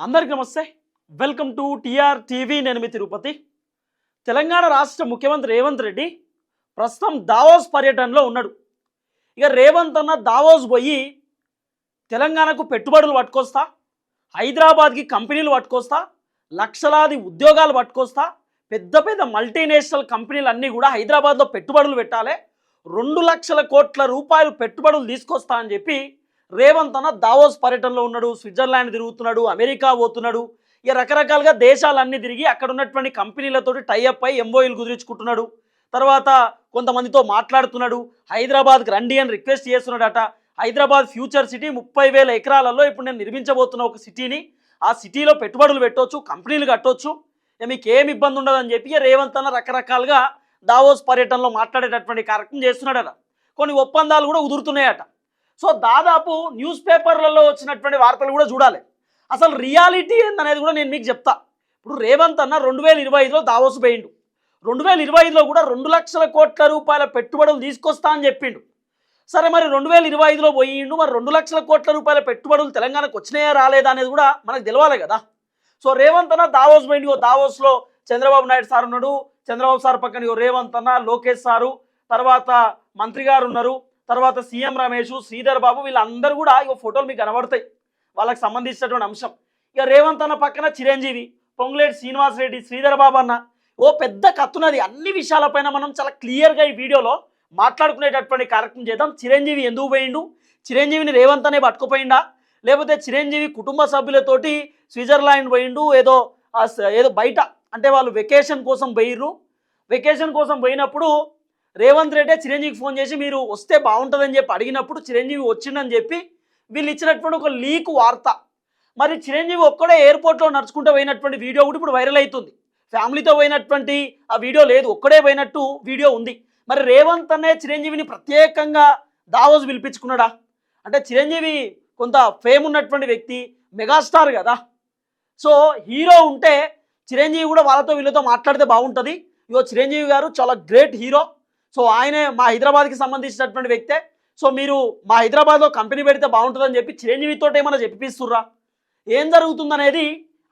అందరికీ నమస్తే. Welcome to T R TV. నేను మీ తిరుపతి. తెలంగాణ రాష్ట్ర ముఖ్యమంత్రి రేవంత్ రెడ్డి ప్రస్తుతం దావోస్ పర్యటనలో ఉన్నాడు. ఇక రేవంత్ అన్న దావోస్ పోయి తెలంగాణకు పెట్టుబడులు పట్టుకొస్తా, హైదరాబాద్కి కంపెనీలు పట్టుకొస్తా, లక్షలాది ఉద్యోగాలు పట్టుకొస్తా, పెద్ద పెద్ద మల్టీనేషనల్ కంపెనీలు అన్నీ కూడా హైదరాబాద్లో పెట్టుబడులు పెట్టాలి, 2,00,000 కోట్ల రూపాయలు పెట్టుబడులు తీసుకొస్తా అని చెప్పి రేవంత్ అన్న దావోస్ పర్యటనలో ఉన్నాడు. స్విట్జర్లాండ్ తిరుగుతున్నాడు, అమెరికా పోతున్నాడు. ఇక రకరకాలుగా దేశాలన్నీ తిరిగి అక్కడ ఉన్నటువంటి కంపెనీలతోటి టైఅప్ అయి ఎంఓయూలు కుదిరించుకుంటున్నాడు. తర్వాత కొంతమందితో మాట్లాడుతున్నాడు. హైదరాబాద్కి రండి అని రిక్వెస్ట్ చేస్తున్నాడట. హైదరాబాద్ ఫ్యూచర్ సిటీ 30,000 ఎకరాలలో ఇప్పుడు నేను నిర్మించబోతున్న ఒక సిటీని, ఆ సిటీలో పెట్టుబడులు పెట్టవచ్చు, కంపెనీలు కట్టవచ్చు, మీకు ఏమి ఇబ్బంది ఉండదని చెప్పి రేవంత్ అన్న రకరకాలుగా దావోస్ పర్యటనలో మాట్లాడేటటువంటి కార్యక్రమం చేస్తున్నాడట. కొన్ని ఒప్పందాలు కూడా కుదురుతున్నాయట. సో దాదాపు న్యూస్ పేపర్లలో వచ్చినటువంటి వార్తలు కూడా చూడాలి. అసలు రియాలిటీ ఏందనేది కూడా నేను మీకు చెప్తా. ఇప్పుడు రేవంత్ అన్న 2025లో దావోస్ పోయిండు. 2025లో కూడా 2,00,000 కోట్ల రూపాయల పెట్టుబడులు తీసుకొస్తా అని చెప్పిండు. సరే, మరి 2025లో పోయిండు, మరి 2,00,000 కోట్ల రూపాయల పెట్టుబడులు తెలంగాణకు వచ్చినాయా రాలేదా అనేది కూడా మనకు తెలవాలి కదా. సో రేవంత్ అన్న దావోస్ పోయిండు. దావోస్లో చంద్రబాబు నాయుడు సార్ ఉన్నాడు. చంద్రబాబు సార్ పక్కన రేవంత్ అన్న, లోకేష్ సారు, తర్వాత మంత్రి గారు ఉన్నారు, తర్వాత సీఎం రమేష్, శ్రీధర్ బాబు, వీళ్ళందరూ కూడా ఫోటోలు మీకు కనబడతాయి, వాళ్ళకి సంబంధించినటువంటి అంశం. ఇక రేవంత్ అన్న పక్కన చిరంజీవి, పొంగులేటి శ్రీనివాస్ రెడ్డి, శ్రీధర్ బాబు అన్న, పెద్ద కత్తున్నది. అన్ని విషయాలపైన మనం చాలా క్లియర్గా ఈ వీడియోలో మాట్లాడుకునేటటువంటి కార్యక్రమం చేద్దాం. చిరంజీవి ఎందుకు పోయిండు, చిరంజీవిని రేవంత్ అనే పట్టుకుపోయిండా, లేకపోతే చిరంజీవి కుటుంబ సభ్యులతోటి స్విట్జర్లాండ్ పోయిండు, ఏదో బయట అంటే వాళ్ళు వెకేషన్ కోసం పోయిర్రు. వెకేషన్ కోసం పోయినప్పుడు రేవంత్ రెడ్డి చిరంజీవికి ఫోన్ చేసి మీరు వస్తే బాగుంటుందని చెప్పి అడిగినప్పుడు చిరంజీవి వచ్చిందని చెప్పి వీళ్ళు ఇచ్చినటువంటి ఒక లీక్ వార్త. మరి చిరంజీవి ఒక్కడే ఎయిర్పోర్ట్లో నడుచుకుంటూ పోయినటువంటి వీడియో కూడా ఇప్పుడు వైరల్ అవుతుంది. ఫ్యామిలీతో పోయినటువంటి ఆ వీడియో లేదు, ఒక్కడే పోయినట్టు వీడియో ఉంది. మరి రేవంత్ అనే చిరంజీవిని ప్రత్యేకంగా దావోస్ పిలిపించుకున్నాడా? అంటే చిరంజీవి కొంత ఫేమ్ ఉన్నటువంటి వ్యక్తి, మెగాస్టార్ కదా. సో హీరో ఉంటే చిరంజీవి కూడా వాళ్ళతో వీళ్ళతో మాట్లాడితే బాగుంటుంది. చిరంజీవి గారు చాలా గ్రేట్ హీరో. సో ఆయనే మా హైదరాబాద్కి సంబంధించినటువంటి వ్యక్తే. సో మీరు మా హైదరాబాద్లో కంపెనీ పెడితే బాగుంటుందని చెప్పి చిరంజీవితో ఏమైనా చెప్పిస్తుర్రా? ఏం జరుగుతుందనేది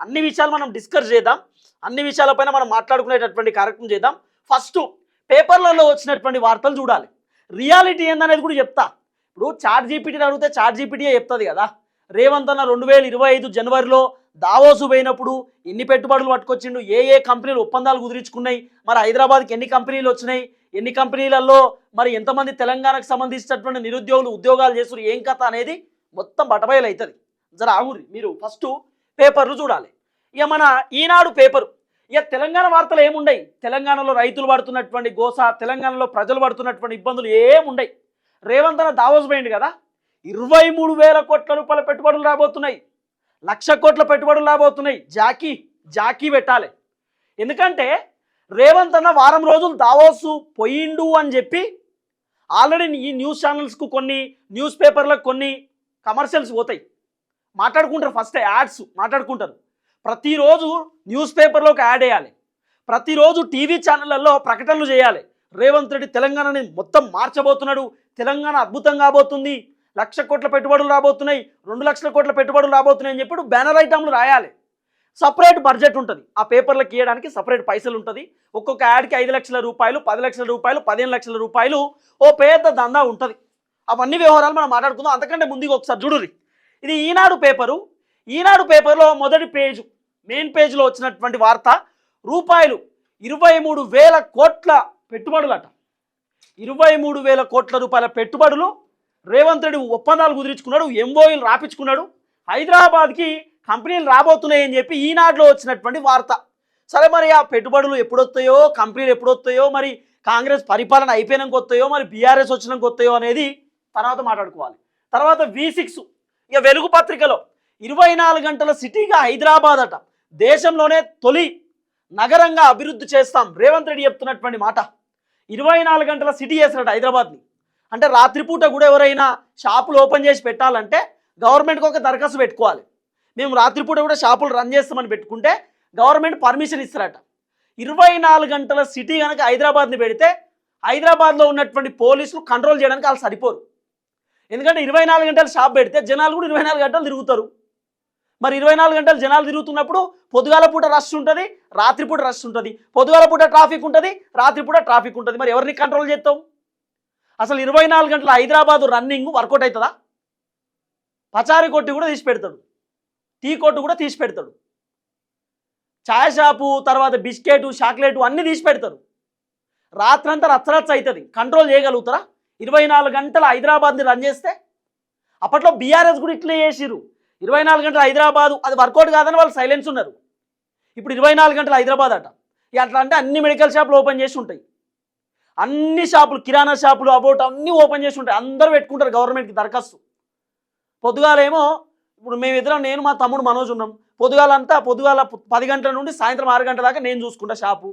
అన్ని విషయాలు మనం డిస్కస్ చేద్దాం. అన్ని విషయాలపైన మనం మాట్లాడుకునేటటువంటి కార్యక్రమం చేద్దాం. ఫస్ట్ పేపర్లలో వచ్చినటువంటి వార్తలు చూడాలి. రియాలిటీ ఏందనేది కూడా చెప్తా. ఇప్పుడు చాట్ జీపీటీని అడిగితే చాట్ జీపీటీయే చెప్తుంది కదా. రేవంత్ అన్న 2025 జనవరిలో దావోసు పోయినప్పుడు ఎన్ని పెట్టుబడులు పట్టుకొచ్చిండు, ఏ కంపెనీలు ఒప్పందాలు కుదిరించుకున్నాయి, మరి హైదరాబాద్కి ఎన్ని కంపెనీలు వచ్చినాయి, ఎన్ని కంపెనీలలో మరి ఎంతమంది తెలంగాణకు సంబంధించినటువంటి నిరుద్యోగులు ఉద్యోగాలు చేస్తున్నారు, ఏం కథ అనేది మొత్తం బటబయలు అవుతుంది. జర ఆగురి, మీరు ఫస్ట్ పేపర్లు చూడాలి. ఇక మన ఈనాడు పేపరు, ఇక తెలంగాణ వార్తలు ఏముండయి. తెలంగాణలో రైతులు పడుతున్నటువంటి గోస, తెలంగాణలో ప్రజలు పడుతున్నటువంటి ఇబ్బందులు ఏముండయి. రేవంత్ అన్న దావోస్ పోయిండు కదా, 23,000 కోట్ల రూపాయల పెట్టుబడులు రాబోతున్నాయి, 1,00,000 కోట్ల పెట్టుబడులు రాబోతున్నాయి. జాకీ పెట్టాలి. ఎందుకంటే రేవంత్ అన్న వారం రోజులు దావోసు పోయిండు అని చెప్పి ఆల్రెడీ ఈ న్యూస్ ఛానల్స్కు కొన్ని న్యూస్ పేపర్లకు కొన్ని కమర్షియల్స్ పోతాయి, మాట్లాడుకుంటారు. ఫస్ట్ యాడ్స్ మాట్లాడుకుంటారు. ప్రతిరోజు న్యూస్ పేపర్లో ఒక యాడ్ వేయాలి, ప్రతిరోజు టీవీ ఛానళ్లలో ప్రకటనలు చేయాలి. రేవంత్ రెడ్డి తెలంగాణని మొత్తం మార్చబోతున్నాడు, తెలంగాణ అద్భుతం కాబోతుంది, 1,00,000 కోట్ల పెట్టుబడులు రాబోతున్నాయి, 2,00,000 కోట్ల పెట్టుబడులు రాబోతున్నాయి అని చెప్పి బ్యానర్ ఐటమ్లు రాయాలి. సపరేట్ బడ్జెట్ ఉంటుంది, ఆ పేపర్లకు ఇవ్వడానికి సపరేట్ పైసలు ఉంటుంది. ఒక్కొక్క యాడ్కి 5 లక్షల రూపాయలు, 10 లక్షల రూపాయలు, 15 లక్షల రూపాయలు పెద్ద దందా ఉంటుంది. అవన్నీ వ్యవహారాలు మనం మాట్లాడుకుందాం. అంతకంటే ముందుగా ఒకసారి చూడుర్రి. ఇది ఈనాడు పేపరు. ఈనాడు పేపర్లో మొదటి పేజు, మెయిన్ పేజ్లో వచ్చినటువంటి వార్త, రూపాయలు 23,000 కోట్ల పెట్టుబడులట. 23,000 కోట్ల రూపాయల పెట్టుబడులు రేవంత్ రెడ్డి ఒప్పందాలు కుదిరించుకున్నాడు, ఎంఓయూలు రాపించుకున్నాడు, హైదరాబాద్కి కంపెనీలు రాబోతున్నాయని చెప్పి ఈనాడులో వచ్చినటువంటి వార్త. సరే, మరి ఆ పెట్టుబడులు ఎప్పుడొస్తాయో, కంపెనీలు ఎప్పుడొస్తాయో, మరి కాంగ్రెస్ పరిపాలన అయిపోయినాక వస్తాయో, మరి బీఆర్ఎస్ వచ్చినాక వస్తాయో అనేది తర్వాత మాట్లాడుకోవాలి. తర్వాత V6, ఇక వెలుగు పత్రికలో 24 గంటల సిటీగా హైదరాబాద్ అట, దేశంలోనే తొలి నగరంగా అభివృద్ధి చేస్తాం. రేవంత్ రెడ్డి చెప్తున్నటువంటి మాట. 24 గంటల సిటీ చేస్తారట హైదరాబాద్ని. అంటే రాత్రిపూట కూడా ఎవరైనా షాపులు ఓపెన్ చేసి పెట్టాలంటే గవర్నమెంట్కి ఒక దరఖాస్తు పెట్టుకోవాలి. మేము రాత్రిపూట కూడా షాపులు రన్ చేస్తామని పెట్టుకుంటే గవర్నమెంట్ పర్మిషన్ ఇస్తారట. 24 గంటల సిటీ కనుక హైదరాబాద్ని పెడితే హైదరాబాద్లో ఉన్నటువంటి పోలీసులు కంట్రోల్ చేయడానికి వాళ్ళు సరిపోరు. ఎందుకంటే 24 గంటల షాప్ పెడితే జనాలు కూడా 24 గంటలు తిరుగుతారు. మరి 24 గంటలు జనాలు తిరుగుతున్నప్పుడు పొద్దుగాల పూట రష్ ఉంటుంది, రాత్రిపూట రష్ ఉంటుంది, పొద్దుగాల పూట ట్రాఫిక్ ఉంటుంది, రాత్రిపూట ట్రాఫిక్ ఉంటుంది. మరి ఎవరిని కంట్రోల్ చేస్తావు? అసలు 24 గంటల హైదరాబాదు రన్నింగ్ వర్కౌట్ అవుతుందా? పచారీ కొట్టి కూడా తీసి పెడతాడు, టీ కొట్టు కూడా తీసి పెడతాడు, ఛాయ్ షాపు, తర్వాత బిస్కెట్ చాక్లెట్ అన్నీ తీసి పెడతారు. రాత్రంతా రచ్చరచ్చ అవుతుంది. కంట్రోల్ చేయగలుగుతారా 24 గంటల హైదరాబాద్ని రన్ చేస్తే? అప్పట్లో బీఆర్ఎస్ కూడా ఇట్లే చేసిరు. 24 గంటల హైదరాబాదు అది వర్కౌట్ కాదని వాళ్ళు సైలెన్స్ ఉన్నారు. ఇప్పుడు 24 గంటల హైదరాబాద్ అట. ఇక అట్లా అంటే అన్ని మెడికల్ షాపులు ఓపెన్ చేసి ఉంటాయి, అన్ని షాపులు, కిరాణా షాపులు, అబౌట్ అన్నీ ఓపెన్ చేసి ఉంటాయి. అందరూ పెట్టుకుంటారు గవర్నమెంట్కి దరఖాస్తు. పొద్దుగాలేమో ఇప్పుడు మేమిద్దరం, నేను మా తమ్ముడు మనోజ్ ఉన్నాం. పొద్దుగాల 10 గంటల నుండి సాయంత్రం 6 గంటల దాకా నేను చూసుకుంటా షాపు.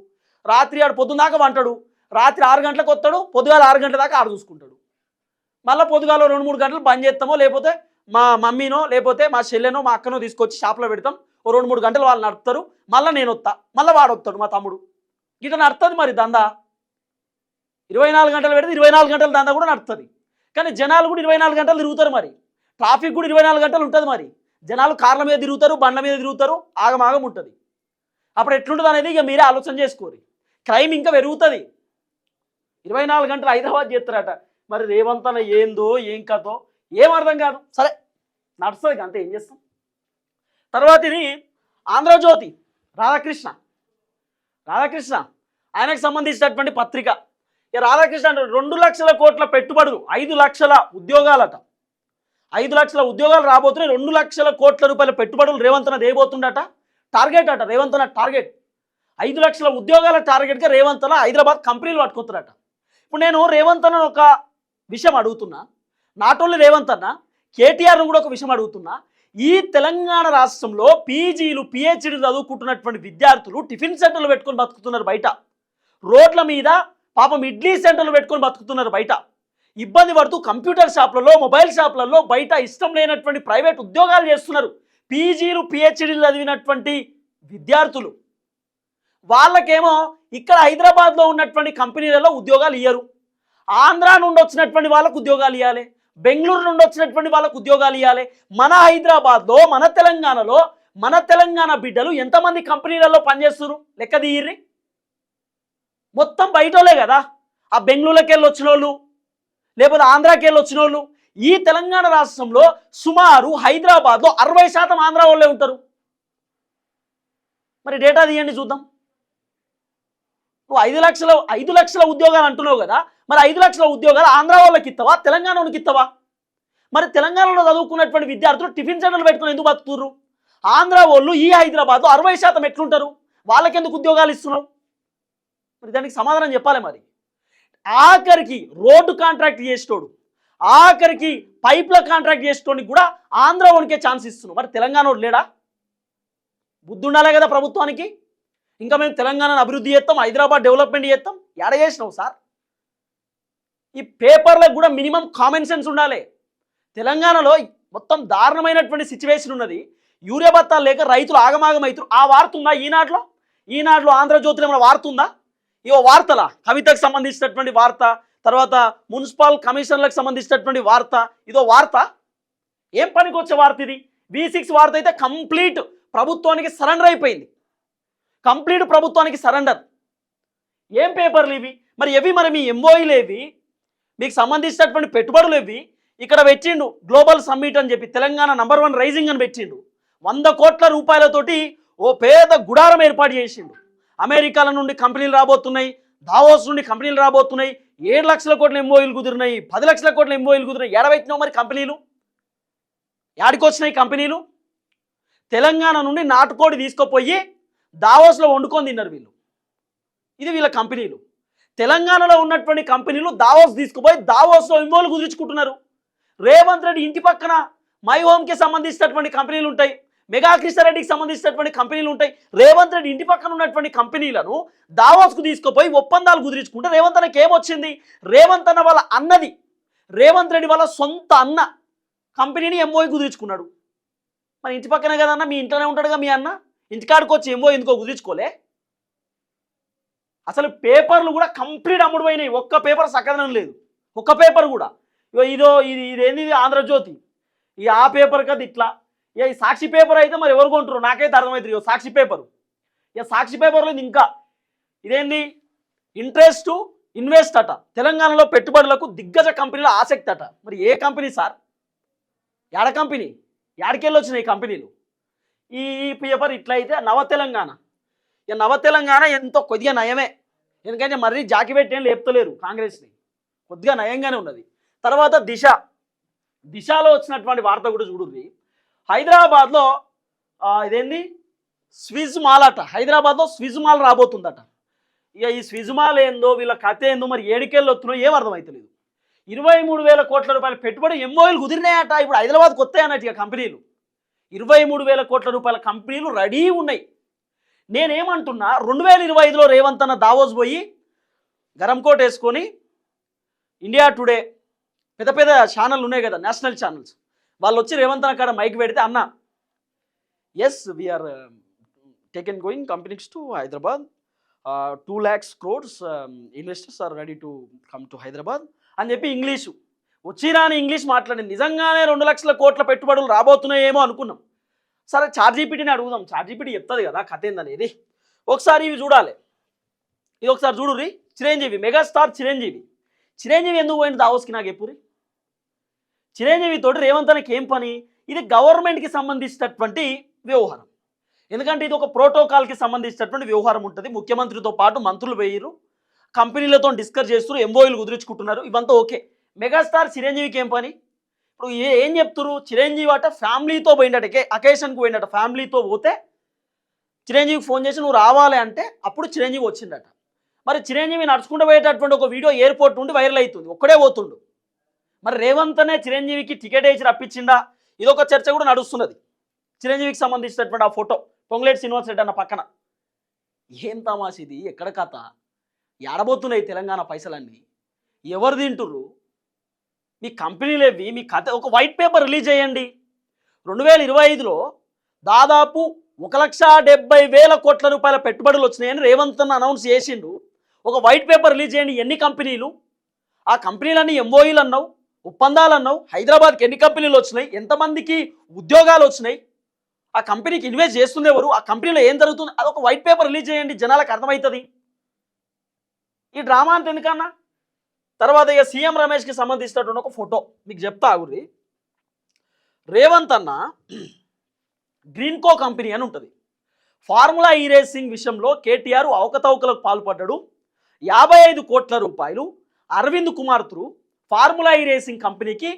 రాత్రి ఆడు పొద్దున్న దాకా వంటాడు, రాత్రి 6 గంటలకు వస్తాడు, పొద్దుగాల 6 గంటల దాకా ఆడు చూసుకుంటాడు. మళ్ళీ పొద్దుగాల 2-3 గంటలు బంద్ చేస్తామో, లేకపోతే మా మమ్మీనో లేకపోతే మా చెల్లెనో మా అక్కనో తీసుకొచ్చి షాప్లో పెడతాం. ఓ 2-3 గంటలు వాళ్ళు నడుపుతారు, మళ్ళీ నేను వస్తా, మళ్ళీ వాడు వస్తాడు మా తమ్ముడు. ఇట్లా నడుతుంది మరి దందా. 24 గంటలు పెడితే 24 గంటల దందా కూడా నడుస్తుంది. కానీ జనాలు కూడా 24 గంటలు తిరుగుతారు. మరి ట్రాఫిక్ కూడా 24 గంటలు ఉంటుంది. మరి జనాలు కార్ల మీద తిరుగుతారు, బండ్ల మీద తిరుగుతారు, ఆగమాగం ఉంటుంది. అప్పుడు ఎట్లుంటుంది అనేది ఇక మీరే ఆలోచన చేసుకోరు. క్రైమ్ ఇంకా పెరుగుతుంది. 24 గంటలు హైదరాబాద్ చేస్తారట. మరి రేవంత్ అన్న ఏందో ఏం కథో ఏం అర్థం కాదు. సరే నడుస్తుంది అంతే, ఏం చేస్తాం. తర్వాత ఇది ఆంధ్రజ్యోతి రాధాకృష్ణ ఆయనకు సంబంధించినటువంటి పత్రిక. ఇక రాధాకృష్ణ అంటే 2 లక్షల కోట్ల పెట్టుబడులు, 5 లక్షల ఉద్యోగాలట. 5 లక్షల ఉద్యోగాలు రాబోతున్నాయి. 2 లక్షల కోట్ల రూపాయల పెట్టుబడులు రేవంత్ అన్న దేయబోతుండట. టార్గెట్ అట రేవంత్ అన్న టార్గెట్. 5 లక్షల ఉద్యోగాల టార్గెట్గా రేవంత్ అన్న హైదరాబాద్ కంపెనీలు పట్టుకుంటారట. ఇప్పుడు నేను రేవంత్ అన్న ఒక విషయం అడుగుతున్నా, నాట్ ఓన్లీ రేవంత్ అన్న, కేటీఆర్ను కూడా ఒక విషయం అడుగుతున్నా. ఈ తెలంగాణ రాష్ట్రంలో పీజీలు పిహెచ్డీలు చదువుకుంటున్నటువంటి విద్యార్థులు టిఫిన్ సెంటర్లు పెట్టుకొని బతుకుతున్నారు బయట. రోడ్ల మీద పాపం ఇడ్లీ సెంటర్లు పెట్టుకొని బతుకుతున్నారు బయట. ఇబ్బంది పడుతూ కంప్యూటర్ షాప్లలో, మొబైల్ షాప్లలో బయట ఇష్టం లేనటువంటి ప్రైవేట్ ఉద్యోగాలు చేస్తున్నారు పీజీలు పిహెచ్డీలు చదివినటువంటి విద్యార్థులు. వాళ్ళకేమో ఇక్కడ హైదరాబాద్లో ఉన్నటువంటి కంపెనీలలో ఉద్యోగాలు ఇయ్యరు. ఆంధ్ర నుండి వచ్చినటువంటి వాళ్ళకు ఉద్యోగాలు ఇవ్వాలి, బెంగళూరు నుండి వచ్చినటువంటి వాళ్ళకు ఉద్యోగాలు ఇవ్వాలి. మన హైదరాబాద్లో, మన తెలంగాణలో, మన తెలంగాణ బిడ్డలు ఎంతమంది కంపెనీలలో పనిచేస్తున్నారు లెక్క తీయర్రి. మొత్తం బయటోళ్ళే కదా. ఆ బెంగళూరుకి వెళ్ళి వచ్చిన వాళ్ళు, లేకపోతే ఆంధ్రాకి వెళ్ళి వచ్చిన వాళ్ళు. ఈ తెలంగాణ రాష్ట్రంలో సుమారు హైదరాబాద్లో 60% ఆంధ్ర వాళ్ళే ఉంటారు. మరి డేటా తీయండి చూద్దాం. నువ్వు 5 లక్షల ఉద్యోగాలు అంటున్నావు కదా, మరి 5 లక్షల ఉద్యోగాలు ఆంధ్ర వాళ్ళకి ఇస్తావా, తెలంగాణ వాళ్ళకి ఇస్తావా? మరి తెలంగాణలో చదువుకున్నటువంటి విద్యార్థులు టిఫిన్ సెంటర్లు పెట్టుకుని ఎందుకు బతుకుతుర్రు? ఆంధ్ర వాళ్ళు ఈ హైదరాబాద్లో 60% ఎట్లుంటారు? వాళ్ళకెందుకు ఉద్యోగాలు ఇస్తున్నావు? మరి దానికి సమాధానం చెప్పాలి. మరి ఆఖరికి రోడ్డు కాంట్రాక్ట్ చేసేటోడు, ఆఖరికి పైప్ల కాంట్రాక్ట్ చేసేటోడికి కూడా ఆంధ్ర వానికే ఛాన్స్ ఇస్తున్నావు. మరి తెలంగాణ వాడు లేడా? బుద్ధి ఉండాలే కదా ప్రభుత్వానికి. ఇంకా మేము తెలంగాణను అభివృద్ధి చేస్తాం, హైదరాబాద్ డెవలప్మెంట్ చేస్తాం. ఎడ చేసినావు సార్? ఈ పేపర్లకు కూడా మినిమం కామన్ సెన్స్ ఉండాలి. తెలంగాణలో మొత్తం దారుణమైనటువంటి సిచ్యువేషన్ ఉన్నది. యూరియా బత్తాలు లేక రైతులు ఆగమాగం అవుతారు. ఆ వార్త ఉందా ఈనాడులో ఆంధ్రజ్యోతిలో ఏమైనా వార్త ఉందా? ఇవో వార్తల కవితకు సంబంధించినటువంటి వార్త, తర్వాత మున్సిపల్ కమిషన్లకు సంబంధించినటువంటి వార్త. ఇదో వార్త? ఏం పనికి వచ్చే వార్త ఇది? V6 వార్త అయితే కంప్లీట్ ప్రభుత్వానికి సరెండర్ అయిపోయింది. కంప్లీట్ ప్రభుత్వానికి సరెండర్. ఏం పేపర్లు ఇవి? మరి మీ ఎంఓఈలు ఏవి? మీకు సంబంధించినటువంటి పెట్టుబడులు ఏవి? ఇక్కడ పెట్టిండు గ్లోబల్ సమ్మిట్ అని చెప్పి, తెలంగాణ నంబర్ 1 రైజింగ్ అని పెట్టిండు. 100 కోట్ల రూపాయలతోటి ఓ పేద గుడారం ఏర్పాటు చేసిండు. అమెరికాల నుండి కంపెనీలు రాబోతున్నాయి, దావోస్ నుండి కంపెనీలు రాబోతున్నాయి. 7 లక్షల కోట్ల ఎంఓఈలు కుదిరినాయి, 10 లక్షల కోట్ల ఎంఓఈలు కుదిరినాయి. ఏడబెట్టినావు మరి కంపెనీలు? యాడికి వచ్చినాయి కంపెనీలు? తెలంగాణ నుండి నాటుకోడి తీసుకుపోయి దావోస్లో వండుకొని తిన్నారు వీళ్ళు. ఇది వీళ్ళ కంపెనీలు. తెలంగాణలో ఉన్నటువంటి కంపెనీలు దావోస్ తీసుకుపోయి దావోస్లో ఎంఓలు కుదుర్చుకుంటున్నారు. రేవంత్ రెడ్డి ఇంటి పక్కన మై హోమ్కి సంబంధించినటువంటి కంపెనీలు ఉంటాయి, మెగా కృష్ణారెడ్డికి సంబంధించినటువంటి కంపెనీలు ఉంటాయి. రేవంత్ రెడ్డి ఇంటి పక్కన ఉన్నటువంటి కంపెనీలను దావోస్కు తీసుకుపోయి ఒప్పందాలు కుదిరించుకుంటే రేవంత్ అన్నకి ఏమొచ్చింది? రేవంత్ అన్న వాళ్ళ అన్నది, రేవంత్ రెడ్డి వాళ్ళ సొంత అన్న కంపెనీని ఎంఓఈ కుదిరించుకున్నాడు. మరి ఇంటి పక్కనే కదన్నా, మీ ఇంట్లోనే ఉంటాడుగా మీ అన్న. ఇంటికాడికి వచ్చి ఎంఓ ఎందుకో కుదిరించుకోలే? అసలు పేపర్లు కూడా కంప్లీట్ అమ్ముడుపోయినాయి. ఒక్క పేపర్ సకదనం లేదు, ఒక్క పేపర్ కూడా. ఇదేంది ఆంధ్రజ్యోతి, ఆ పేపర్ కదా ఇట్లా, ఇక ఈ సాక్షి పేపర్ అయితే మరి ఎవరు కొంటారు నాకైతే అర్థమవుతుంది. ఇక సాక్షి పేపరు, ఇక సాక్షి పేపర్లో ఇంకా ఇదేంది ఇంట్రెస్ట్ ఇన్వెస్ట్ అట, తెలంగాణలో పెట్టుబడులకు దిగ్గజ కంపెనీల ఆసక్తి అట. మరి ఏ కంపెనీ సార్, యాడ కంపెనీ, యాడికెళ్ళి వచ్చినాయి కంపెనీలు? ఈ పేపర్ ఇట్లయితే నవ తెలంగాణ, ఇక నవ తెలంగాణ ఎంతో కొద్దిగా నయమే, ఎందుకంటే మరీ జాకి పెట్టి ఏం లేపుతలేరు కాంగ్రెస్ని, కొద్దిగా నయంగానే ఉన్నది. తర్వాత దిశలో వచ్చినటువంటి వార్త కూడా చూడుర్రి. హైదరాబాద్లో ఇదేంది స్విజ్ మాల్ అట, హైదరాబాద్లో స్విజ్ మాల్ రాబోతుందట. ఇక ఈ స్విజ్ మాల్ ఏందో వీళ్ళ కథ ఏందో మరి ఏడికెళ్ళి వస్తుందో ఏం అర్థమవుతలేదు. 23,000 కోట్ల రూపాయల పెట్టుబడి ఎంఓయూలు కుదిరినాయట. ఇప్పుడు హైదరాబాద్కి వస్తాయి అన్నట్టు ఇక కంపెనీలు 23,000 కోట్ల రూపాయల కంపెనీలు రెడీ ఉన్నాయి. నేనేమంటున్నా 2025లో రేవంత్ అన్న దావోస్ పోయి గరం కోట్ వేసుకొని ఇండియా టుడే పెద్ద పెద్ద ఛానల్ ఉన్నాయి కదా, నేషనల్ ఛానల్స్, వాళ్ళు వచ్చి రేవంత్ అన్న కాడ మైక్ పెడితే అన్న as we are taken going companies to Hyderabad, 2 lakhs crores investors are ready to come to Hyderabad అని చెప్పి ఇంగ్లీషు వచ్చిరాని ఇంగ్లీష్ మాట్లాడింది. నిజంగానే 2 లక్షల కోట్ల పెట్టుబడులు రాబోతున్నాయేమో అనుకున్నాం. సరే చార్జీపీటీని అడుగుదాం, చార్జీపీటీ చెప్తుంది కదా కథ ఏందనేది. ఒకసారి ఇవి చూడాలి, ఇది ఒకసారి చూడుర్రి. చిరంజీవి, మెగాస్టార్ చిరంజీవి ఎందుకు పోయింది దావోస్కి నాకు ఎప్పుడు? చిరంజీవి తోటి రేవంత్ అన్నకి ఏం పని? ఇది గవర్నమెంట్కి సంబంధించినటువంటి వ్యవహారం, ఎందుకంటే ఇది ఒక ప్రోటోకాల్కి సంబంధించినటువంటి వ్యవహారం ఉంటుంది. ముఖ్యమంత్రితో పాటు మంత్రులు వేయరు, కంపెనీలతో డిస్కస్ చేస్తున్నారు, ఎంఓయూలు కుదుర్చుకుంటున్నారు, ఇవంతా ఓకే. మెగాస్టార్ చిరంజీవికి ఏం పని? ఇప్పుడు ఏం చెప్తున్నారు? చిరంజీవి అట ఫ్యామిలీతో పోయిందట, అకేషన్కి పోయిందట. ఫ్యామిలీతో పోతే చిరంజీవికి ఫోన్ చేసి నువ్వు రావాలి అంటే అప్పుడు చిరంజీవి వచ్చిందట. మరి చిరంజీవి నడుచుకుంటూ పోయేటటువంటి ఒక వీడియో ఎయిర్పోర్ట్ నుండి వైరల్ అవుతుంది, ఒక్కడే పోతుండు. మరి రేవంత్ అనే చిరంజీవికి టికెట్ వేసి రప్పించిందా? ఇదొక చర్చ కూడా నడుస్తున్నది. చిరంజీవికి సంబంధించినటువంటి ఆ ఫోటో పొంగులేటి శ్రీనివాస్ రెడ్డి అన్న పక్కన. ఏం తమాష ఇది, ఎక్కడ కథ, ఏడబోతున్నాయి తెలంగాణ పైసలన్నీ, ఎవరు తింటుర్రు? మీ కంపెనీలేవి, మీ కథ. ఒక వైట్ పేపర్ రిలీజ్ చేయండి. 2025లో దాదాపు 1,70,000 కోట్ల రూపాయల పెట్టుబడులు వచ్చినాయని రేవంత్ అన్న అనౌన్స్ చేసిండు. ఒక వైట్ పేపర్ రిలీజ్ చేయండి. ఎన్ని కంపెనీలు, ఆ కంపెనీలన్నీ ఎంఓఈలు అన్నావు, ఒప్పందాలు అన్నావు, హైదరాబాద్కి ఎన్ని కంపెనీలు వచ్చినాయి, ఎంతమందికి ఉద్యోగాలు వచ్చినాయి, ఆ కంపెనీకి ఇన్వెస్ట్ చేస్తుంది ఎవరు, ఆ కంపెనీలో ఏం జరుగుతుంది, అదొక వైట్ పేపర్ రిలీజ్ చేయండి, జనాలకు అర్థమవుతుంది. ఈ డ్రామా అంత ఎందుకన్నా? తర్వాత ఇక సీఎం రమేష్కి సంబంధించినటువంటి ఒక ఫోటో మీకు చెప్తా ఆగుర్రి. రేవంత్ అన్న గ్రీన్కో కంపెనీ అని ఉంటుంది, ఫార్ములా ఈ రేసింగ్ విషయంలో కేటీఆర్ అవకతవకలకు పాల్పడ్డాడు, 55 కోట్ల రూపాయలు అరవింద్ కుమార్ త్రూ ఫార్ములా ఈ రేసింగ్ కంపెనీకి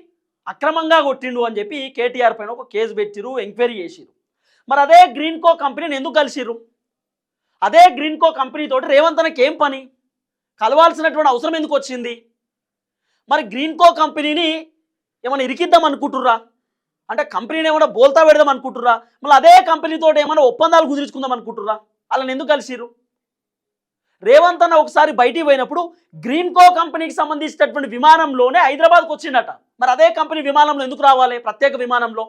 అక్రమంగా కొట్టిండు అని చెప్పి కేటీఆర్ పైన ఒక కేసు పెట్టిరు, ఎంక్వైరీ చేసిరు. మరి అదే గ్రీన్కో కంపెనీని ఎందుకు కలిసిరు? అదే గ్రీన్కో కంపెనీ తోటి రేవంత్ అన్నకి ఏం పని? కలవాల్సినటువంటి అవసరం ఎందుకు వచ్చింది? మరి గ్రీన్కో కంపెనీని ఏమైనా ఇరికిద్దాం అనుకుంటుర్రా? అంటే కంపెనీని ఏమైనా బోల్తా పెడదాం అనుకుంటుర్రా? మళ్ళీ అదే కంపెనీతో ఏమైనా ఒప్పందాలు కుదుర్చుకుందాం అనుకుంటుర్రా? వాళ్ళని ఎందుకు కలిసిరు? రేవంత్ అన్న ఒకసారి బయటికి పోయినప్పుడు గ్రీన్కో కంపెనీకి సంబంధించినటువంటి విమానంలోనే హైదరాబాద్కి వచ్చిందట. మరి అదే కంపెనీ విమానంలో ఎందుకు రావాలి, ప్రత్యేక విమానంలో?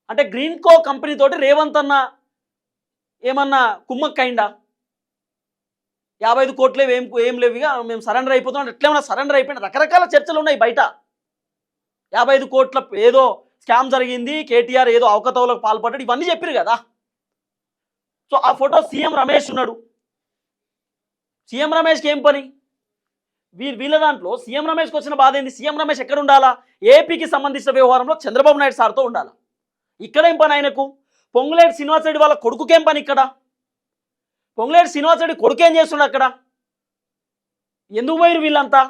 అంటే గ్రీన్కో కంపెనీ తోటి రేవంత్ అన్న ఏమన్నా కుమ్మక్కైందా? 55 కోట్లే ఏం లేవుగా, మేము సరెండర్ అయిపోతున్నాం, ఎట్లేమన్నా సరెండర్ అయిపోయినా రకరకాల చర్చలు ఉన్నాయి బయట. 55 కోట్ల ఏదో స్కామ్ జరిగింది, కేటీఆర్ ఏదో అవకతవలకు పాల్పడ్డాడు, ఇవన్నీ చెప్పారు కదా. సో ఆ ఫోటో సీఎం రమేష్ ఉన్నాడు. సీఎం రమేష్కి ఏం పని? వీళ్ళ దాంట్లో సీఎం రమేష్కి వచ్చిన బాధ ఏంది? సీఎం రమేష్ ఎక్కడ ఉండాలా? ఏపీకి సంబంధించిన వ్యవహారంలో చంద్రబాబు నాయుడు సార్తో ఉండాలా. ఇక్కడేం పని ఆయనకు? పొంగులేటి శ్రీనివాస్ రెడ్డి వాళ్ళ కొడుకుకేం పని ఇక్కడ? పొంగులేటి శ్రీనివాస్ రెడ్డి కొడుకు ఏం చేస్తున్నాడు అక్కడ? ఎందుకు పోయిరు వీళ్ళంతా?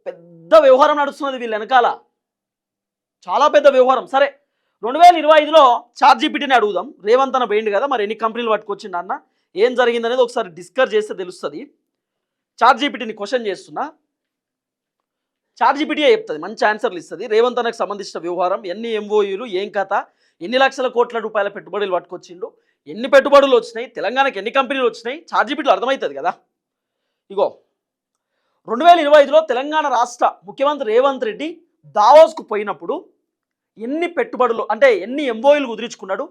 పెద్ద వ్యవహారం నడుస్తున్నది వీళ్ళ వెనకాల, చాలా పెద్ద వ్యవహారం. సరే 2025లో చార్జీపీటీని అడుగుదాం. రేవంత్ అన్న పోయిండు కదా, మరి ఎన్ని కంపెనీలు పట్టుకొచ్చిండు అన్న, ఏం జరిగిందనేది ఒకసారి డిస్కస్ చేస్తే తెలుస్తుంది. చార్జీపీటీని క్వశ్చన్ చేస్తున్నా, చార్జీపీటీయే చెప్తుంది, మంచి ఆన్సర్లు ఇస్తుంది. రేవంత్ అన్నకు సంబంధించిన వ్యవహారం, ఎన్ని ఎంఓయూలు, ఏం కథ, ఎన్ని లక్షల కోట్ల రూపాయల పెట్టుబడులు పట్టుకొచ్చిండు, ఎన్ని పెట్టుబడులు వచ్చినాయి, తెలంగాణకి ఎన్ని కంపెనీలు వచ్చినాయి, చార్జీపీటీలో అర్థమవుతుంది కదా. ఇగో 2025లో తెలంగాణ రాష్ట్ర ముఖ్యమంత్రి రేవంత్ రెడ్డి దావోస్కు పోయినప్పుడు ఎన్ని పెట్టుబడులు అంటే ఎన్ని ఎంఓయూలు కుదుర్చుకున్నాడు,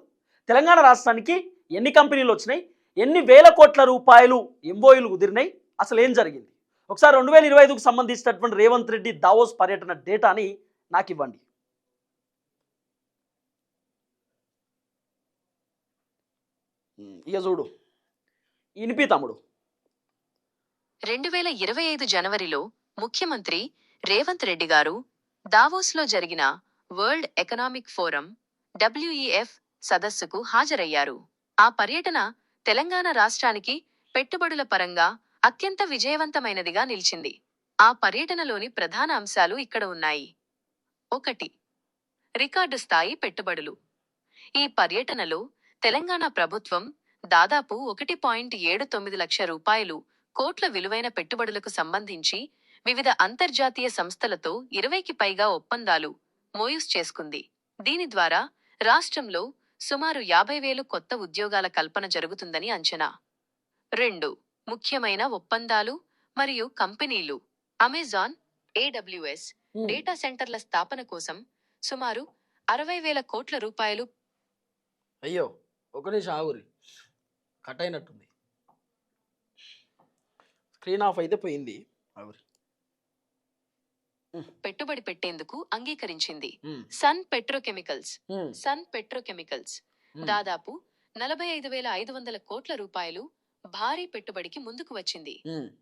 తెలంగాణ రాష్ట్రానికి ఎన్ని కంపెనీలు వచ్చినాయి, ఎన్ని వేల కోట్ల రూపాయలు ఎంఓయూలు కుదిరినాయి, అసలు ఏం జరిగింది? ఒకసారి 2025కు సంబంధించినటువంటి రేవంత్ రెడ్డి దావోస్ పర్యటన డేటాని నాకు ఇవ్వండి. ఇక చూడు ఇనిపి తమ్ముడు. 2025 జనవరిలో ముఖ్యమంత్రి రేవంత్ రెడ్డి గారు దావోస్లో జరిగిన వరల్డ్ ఎకనామిక్ ఫోరం WEF సదస్సుకు హాజరయ్యారు. ఆ పర్యటన తెలంగాణ రాష్ట్రానికి పెట్టుబడుల పరంగా అత్యంత విజయవంతమైనదిగా నిలిచింది. ఆ పర్యటనలోని ప్రధాన అంశాలు ఇక్కడ ఉన్నాయి. 1. రికార్డు స్థాయి పెట్టుబడులు. ఈ పర్యటనలో తెలంగాణ ప్రభుత్వం దాదాపు 1.79 లక్ష రూపాయలు కోట్ల విలువైన పెట్టుబడులకు సంబంధించి వివిధ అంతర్జాతీయ సంస్థలతో 20కి పైగా ఒప్పందాలు మోయూస్ చేసుకుంది. దీని ద్వారా రాష్ట్రంలో సుమారు 50,000 కొత్త ఉద్యోగాల కల్పన జరుగుతుందని అంచనా. 2. ముఖ్యమైన ఒప్పందాలు మరియు కంపెనీలు. అమెజాన్, AWS డేటా సెంటర్ల స్థాపన కోసం సుమారు 60,000 కోట్ల రూపాయలు. అయ్యో ఒక నిమిషం ఆగురి, కట్ అయినట్టుంది, స్క్రీన్ ఆఫ్ అయితే పోయింది. ఆగురి. పెట్టుబడి పెట్టేందుకు అంగీకరించింది. సన్ పెట్రోకెమికల్స్ దాదాపు 45,500 కోట్ల రూపాయలు భారీ పెట్టుబడికి ముందుకు వచ్చింది.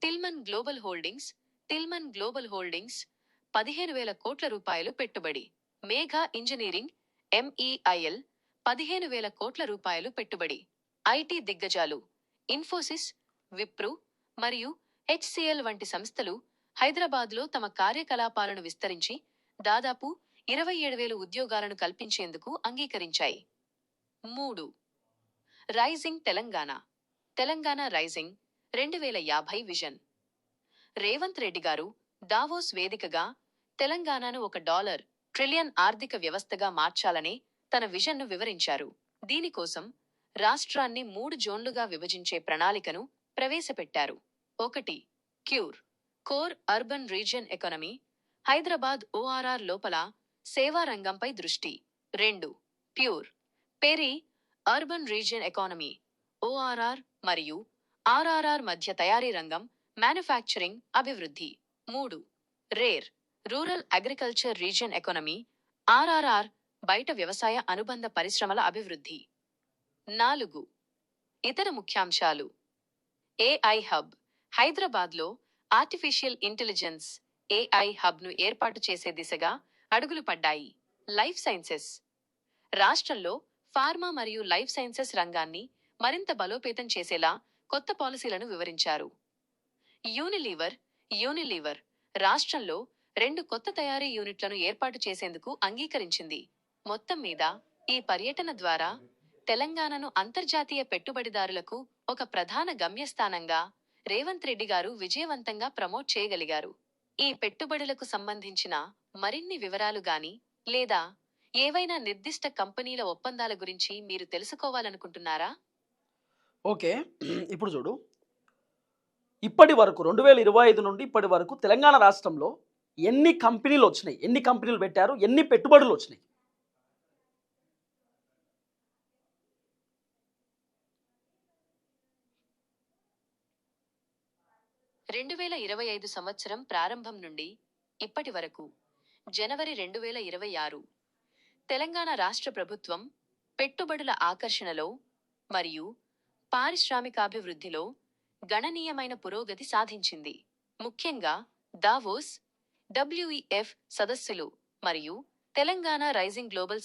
టిల్మన్ గ్లోబల్ హోల్డింగ్స్ 15,000 కోట్ల రూపాయలు పెట్టుబడి. మేఘా ఇంజనీరింగ్ MEIL 15,000 కోట్ల రూపాయలు పెట్టుబడి. IT దిగ్గజాలు ఇన్ఫోసిస్, విప్రో మరియు HCL వంటి సంస్థలు హైదరాబాద్లో తమ కార్యకలాపాలను విస్తరించి దాదాపు 27,000 ఉద్యోగాలను కల్పించేందుకు అంగీకరించాయి. 3. Rising Telangana rising 2050 vision. Revanth Reddy గారు దావోస్ వేదికగా తెలంగాణను $1 ట్రిలియన్ ఆర్థిక వ్యవస్థగా మార్చాలనే తన విజన్ను వివరించారు. దీనికోసం రాష్ట్రాన్ని 3 జోన్లుగా విభజించే ప్రణాళికను ప్రవేశపెట్టారు. 1. Core urban region economy, Hyderabad ORR లోపల సేవా రంగంపై దృష్టి. 2. Peri urban region economy, ORR మరియు RRR మధ్య తయారీ రంగం, మ్యానుఫ్యాక్చరింగ్ అభివృద్ధి. 3. Rural agriculture region economy, RRR బయట వ్యవసాయ అనుబంధ పరిశ్రమల అభివృద్ధి. 4. ఇతర ముఖ్యాంశాలు. AI hub. హైదరాబాద్లో ఆర్టిఫిషియల్ ఇంటెలిజెన్స్ AI హబ్ను ఏర్పాటు చేసే దిశగా అడుగులు పడ్డాయి. Life sciences. రాష్ట్రంలో ఫార్మా మరియు లైఫ్ సైన్సెస్ రంగాన్ని మరింత బలోపేతం చేసేలా కొత్త పాలసీలను వివరించారు. యూనిలీవర్ రాష్ట్రంలో 2 కొత్త తయారీ యూనిట్లను ఏర్పాటు చేసేందుకు అంగీకరించింది. మొత్తం మీద ఈ పర్యటన ద్వారా తెలంగాణను అంతర్జాతీయ పెట్టుబడిదారులకు ఒక ప్రధాన గమ్యస్థానంగా రేవంత్ రెడ్డి గారు విజయవంతంగా ప్రమోట్ చేయగలిగారు. ఈ పెట్టుబడులకు సంబంధించిన మరిన్ని వివరాలు గాని లేదా ఏవైనా నిర్దిష్ట కంపెనీల ఒప్పందాల గురించి మీరు తెలుసుకోవాలనుకుంటున్నారా? ఓకే, ఇప్పుడు చూడు, ఇప్పటి వరకు 2025 నుండి ఇప్పటి వరకు తెలంగాణ రాష్ట్రంలో ఎన్ని కంపెనీలు వచ్చినాయి, ఎన్ని కంపెనీలు పెట్టారు, ఎన్ని పెట్టుబడులు వచ్చినాయి? 2025 సంవత్సరం ప్రారంభం నుండి ఇప్పటి వరకు జనవరి 2026 తెలంగాణ రాష్ట్ర ప్రభుత్వం పెట్టుబడుల ఆకర్షణలో మరియు పారిశ్రామికాభివృద్ధిలో గణనీయమైన పురోగతి సాధించింది. ముఖ్యంగా దావోస్, WEF సదస్సులు మరియు తెలంగాణ రైజింగ్ గ్లోబల్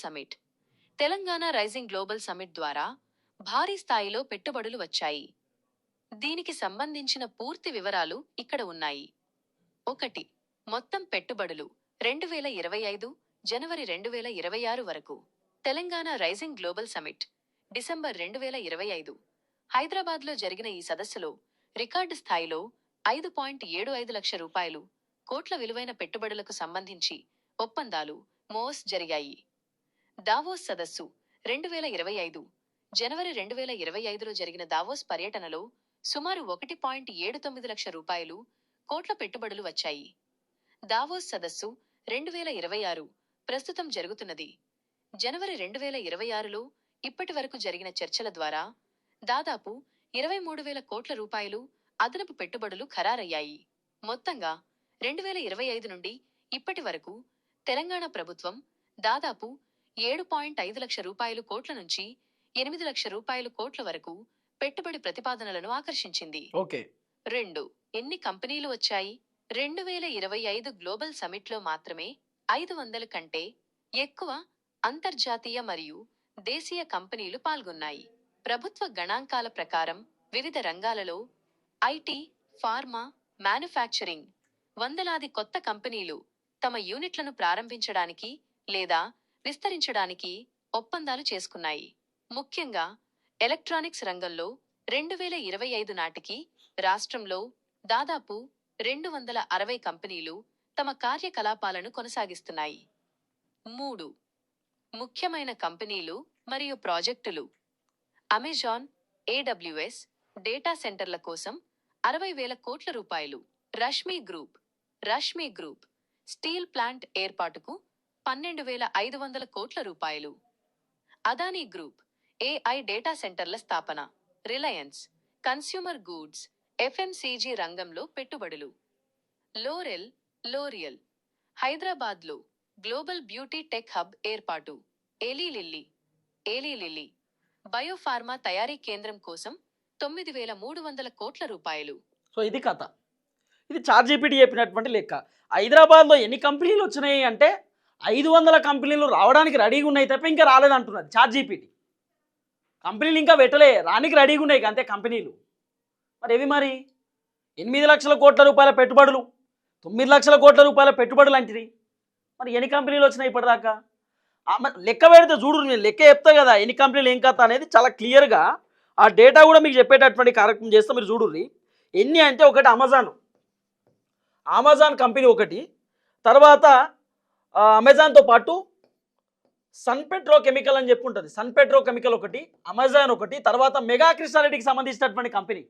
సమిట్ ద్వారా భారీ స్థాయిలో పెట్టుబడులు వచ్చాయి. దీనికి సంబంధించిన పూర్తి వివరాలు ఇక్కడ ఉన్నాయి. 1. మొత్తం పెట్టుబడులు 2025 జనవరి 2026 వరకు. Telangana rising global summit December 2025 హైదరాబాద్లో జరిగిన ఈ సదస్సులో రికార్డు స్థాయిలో 5.75 లక్ష రూపాయలు కోట్ల విలువైన పెట్టుబడులకు సంబంధించి ఒప్పందాలు మోస్ జరిగాయి. దావోస్ సదస్సు 2025 జనవరి 2025లో జరిగిన దావోస్ పర్యటనలో సుమారు 1.79 లక్ష రూపాయలు కోట్ల పెట్టుబడులు వచ్చాయి. దావోస్ సదస్సు 2026 ప్రస్తుతం జరుగుతున్నది. జనవరి 2026లో ఇప్పటి వరకు జరిగిన చర్చల ద్వారా దాదాపు 23,000 కోట్ల రూపాయలు అదనపు పెట్టుబడులు ఖరారయ్యాయి. మొత్తంగా 2025 నుండి ఇప్పటి వరకు తెలంగాణ ప్రభుత్వం దాదాపు 7.5 లక్ష రూపాయలు కోట్ల నుంచి 8 లక్షల కోట్ల వరకు పెట్టుబడి ప్రతిపాదనలను ఆకర్షించింది. ఓకే. 2. ఎన్ని కంపెనీలు వచ్చాయి? 2025 గ్లోబల్ సమిట్లో మాత్రమే 500 కంటే ఎక్కువ అంతర్జాతీయ మరియు దేశీయ కంపెనీలు పాల్గొన్నాయి. ప్రభుత్వ గణాంకాల ప్రకారం వివిధ రంగాలలో ఐటీ, ఫార్మా, మ్యానుఫ్యాక్చరింగ్ వందలాది కొత్త కంపెనీలు తమ యూనిట్లను ప్రారంభించడానికి లేదా విస్తరించడానికి ఒప్పందాలు చేసుకున్నాయి. ముఖ్యంగా ఎలక్ట్రానిక్స్ రంగంలో 2025 నాటికి రాష్ట్రంలో దాదాపు 260 కంపెనీలు తమ కార్యకలాపాలను కొనసాగిస్తున్నాయి. 3. ముఖ్యమైన కంపెనీలు మరియు ప్రాజెక్టులు. అమెజాన్, AWS డేటా సెంటర్ల కోసం 60,000 కోట్ల రూపాయలు. రష్మీ గ్రూప్ స్టీల్ ప్లాంట్ ఏర్పాటుకు 12,500 కోట్ల రూపాయలు. అదానీ గ్రూప్ AI డేటా సెంటర్ల స్థాపన. రిలయన్స్ కన్స్యూమర్ గూడ్స్, FMCG రంగంలో పెట్టుబడులు. లోరియల్ హైదరాబాద్లో గ్లోబల్ బ్యూటీ టెక్ హబ్ ఏర్పాటు. ఏలీ లిల్లీ బయోఫార్మా తయారీ కేంద్రం కోసం 9,300 కోట్ల రూపాయలు. సో ఇది కథ. ఇది చాట్‌జీపీటీ చెప్పినటువంటి లెక్క. హైదరాబాద్లో ఎన్ని కంపెనీలు వచ్చినాయి అంటే 500 కంపెనీలు రావడానికి రెడీగా ఉన్నాయి తప్ప ఇంకా రాలేదంటున్నది చాట్‌జీపీటీ. కంపెనీలు ఇంకా పెట్టలే, రానికి రెడీగా ఉన్నాయి అంతే కంపెనీలు. మరి ఏవి మరి 8 లక్షల కోట్ల రూపాయల పెట్టుబడులు, 9 లక్షల కోట్ల రూపాయల పెట్టుబడులు అంటిది. మరి ఎన్ని కంపెనీలు వచ్చినాయి ఇప్పటిదాకా? లెక్క పెడితే చూడు, నేను లెక్క చెప్తా కదా ఎన్ని కంపెనీలు ఏం కథ అనేది చాలా క్లియర్గా ఆ డేటా కూడా మీకు చెప్పేటటువంటి కార్యక్రమం చేస్తే మీరు చూడుర్రి. ఎన్ని అంటే ఒకటి అమెజాన్ కంపెనీ ఒకటి, తర్వాత అమెజాన్తో పాటు సన్ పెట్రో కెమికల్ అని చెప్పి ఉంటుంది. సన్ పెట్రో కెమికల్ ఒకటి, అమెజాన్ ఒకటి, తర్వాత మెగా కృష్ణారెడ్డికి సంబంధించినటువంటి కంపెనీ.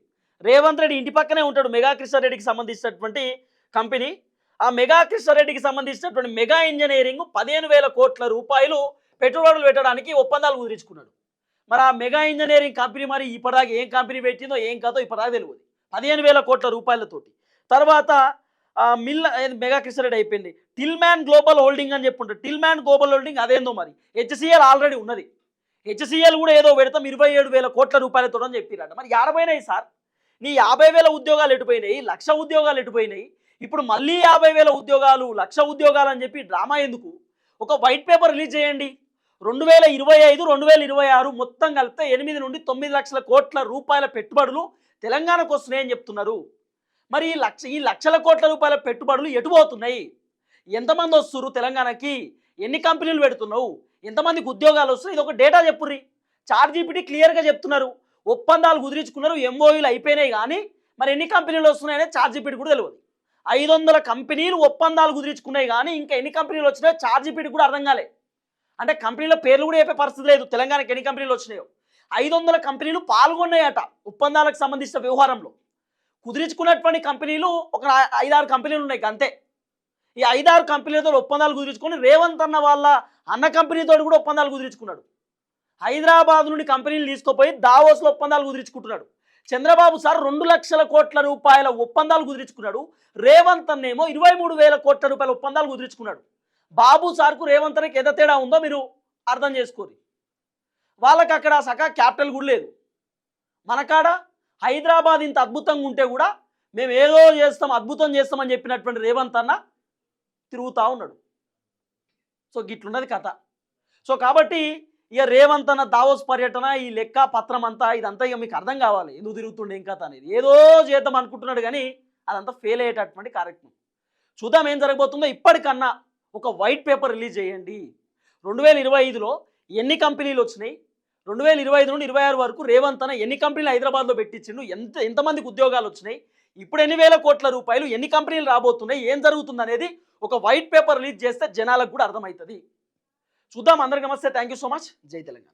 రేవంత్ రెడ్డి ఇంటి పక్కనే ఉంటాడు మెగా కృష్ణారెడ్డికి సంబంధించినటువంటి కంపెనీ. ఆ మెగా కృష్ణారెడ్డికి సంబంధించినటువంటి మెగా ఇంజనీరింగ్ 15,000 కోట్ల రూపాయలు పెట్టుబడులు పెట్టడానికి ఒప్పందాలు కుదిరించుకున్నాడు. మరి ఆ మెగా ఇంజనీరింగ్ కంపెనీ మరి ఇప్పటిదాకా ఏం కంపెనీ పెట్టిందో ఏం కాదో ఇప్పటిదాకా తెలియదు. 15,000 కోట్ల రూపాయలతోటి. తర్వాత మెగా కృష్ణారెడ్డి అయిపోయింది. టిల్మ్యాన్ గ్లోబల్ హోల్డింగ్ అని చెప్పుంటారు. టిల్మ్యాన్ గ్లోబల్ హోల్డింగ్ అదేందో మరి. HCL ఆల్రెడీ ఉన్నది. HCL కూడా ఏదో పెడతాం 27,000 కోట్ల రూపాయలతో అని చెప్పిరట. మరి ఆడపోయినాయి సార్, నీ 50,000 ఉద్యోగాలు ఎటుపోయినాయి, 1,00,000 ఉద్యోగాలు ఎటుపోయినాయి, ఇప్పుడు మళ్ళీ 50,000 ఉద్యోగాలు, 1,00,000 ఉద్యోగాలు అని చెప్పి డ్రామా ఎందుకు? ఒక వైట్ పేపర్ రిలీజ్ చేయండి. 2025, 2026 మొత్తం కలిపితే 8 నుండి 9 లక్షల కోట్ల రూపాయల పెట్టుబడులు తెలంగాణకు వస్తున్నాయని చెప్తున్నారు. మరి ఈ లక్షల కోట్ల రూపాయల పెట్టుబడులు ఎటు పోతున్నాయి? ఎంతమంది వస్తున్నారు తెలంగాణకి? ఎన్ని కంపెనీలు పెడుతున్నావు? ఎంతమందికి ఉద్యోగాలు వస్తున్నాయి? ఇది ఒక డేటా చెప్పుర్రి. చాట్‌జీపీటీ క్లియర్గా చెప్తున్నారు. ఒప్పందాలు కుదిరించుకున్నారు, MOUలు అయిపోయినాయి, కానీ మరి ఎన్ని కంపెనీలు వస్తున్నాయనే చాట్‌జీపీటీ కూడా తెలియదు. 500 కంపెనీలు ఒప్పందాలు కుదిరించుకున్నాయి, కానీ ఇంకా ఎన్ని కంపెనీలు వచ్చినాయో చాట్‌జీపీటీ కూడా అర్థం కాలే. అంటే కంపెనీల పేర్లు కూడా చెప్పే పరిస్థితి లేదు తెలంగాణకి ఎన్ని కంపెనీలు వచ్చినాయో. 500 కంపెనీలు పాల్గొన్నాయట ఒప్పందాలకు సంబంధించిన వ్యవహారంలో. కుదిరించుకున్నటువంటి కంపెనీలు ఒక 5-6 కంపెనీలు ఉన్నాయి అంతే. ఈ 5-6 కంపెనీలతో ఒప్పందాలు కుదిరించుకొని రేవంత్ అన్న వాళ్ళ అన్న కంపెనీతో కూడా ఒప్పందాలు కుదిరించుకున్నాడు. హైదరాబాద్ నుండి కంపెనీలు తీసుకుపోయి దావోస్లో ఒప్పందాలు కుదిరించుకుంటున్నాడు. చంద్రబాబు సార్ 2 లక్షల కోట్ల రూపాయల ఒప్పందాలు కుదిరించుకున్నాడు. రేవంత్ అన్నేమో 23,000 కోట్ల రూపాయల ఒప్పందాలు కుదిరించుకున్నాడు. బాబు సార్కు రేవంత్ అన్నకి ఎంత తేడా ఉందో మీరు అర్థం చేసుకోరు. వాళ్ళకి అక్కడ సకా క్యాపిటల్ కూడా లేదు. మనకాడ హైదరాబాద్ ఇంత అద్భుతంగా ఉంటే కూడా మేము ఏదో చేస్తాం, అద్భుతం చేస్తామని చెప్పినటువంటి రేవంత్ అన్న తిరుగుతూ ఉన్నాడు. సో గిట్లున్నది కథ. సో కాబట్టి ఇక రేవంత్ అన్న దావోస్ పర్యటన, ఈ లెక్క పత్రం అంతా ఇదంతా ఇక మీకు అర్థం కావాలి ఎందుకు తిరుగుతుండే ఏం కథ అనేది. ఏదో చేద్దాం అనుకుంటున్నాడు కానీ అదంతా ఫెయిల్ అయ్యేటటువంటి కార్యక్రమం. చూద్దాం ఏం జరగబోతుందో. ఇప్పటికన్నా ఒక వైట్ పేపర్ రిలీజ్ చేయండి. 2025లో ఎన్ని కంపెనీలు వచ్చినాయి, 2025 నుండి 26 వరకు రేవంత్ అన్న ఎన్ని కంపెనీలు హైదరాబాద్లో పెట్టించిండు, ఎంతమందికి ఉద్యోగాలు వచ్చినాయి, ఇప్పుడు ఎన్ని వేల కోట్ల రూపాయలు, ఎన్ని కంపెనీలు రాబోతున్నాయి, ఏం జరుగుతుంది అనేది ఒక వైట్ పేపర్ రిలీజ్ చేస్తే జనాలకు కూడా అర్థమవుతుంది. చూద్దాం. అందరికీ నమస్తే. Thank you so much. జై తెలంగాణ.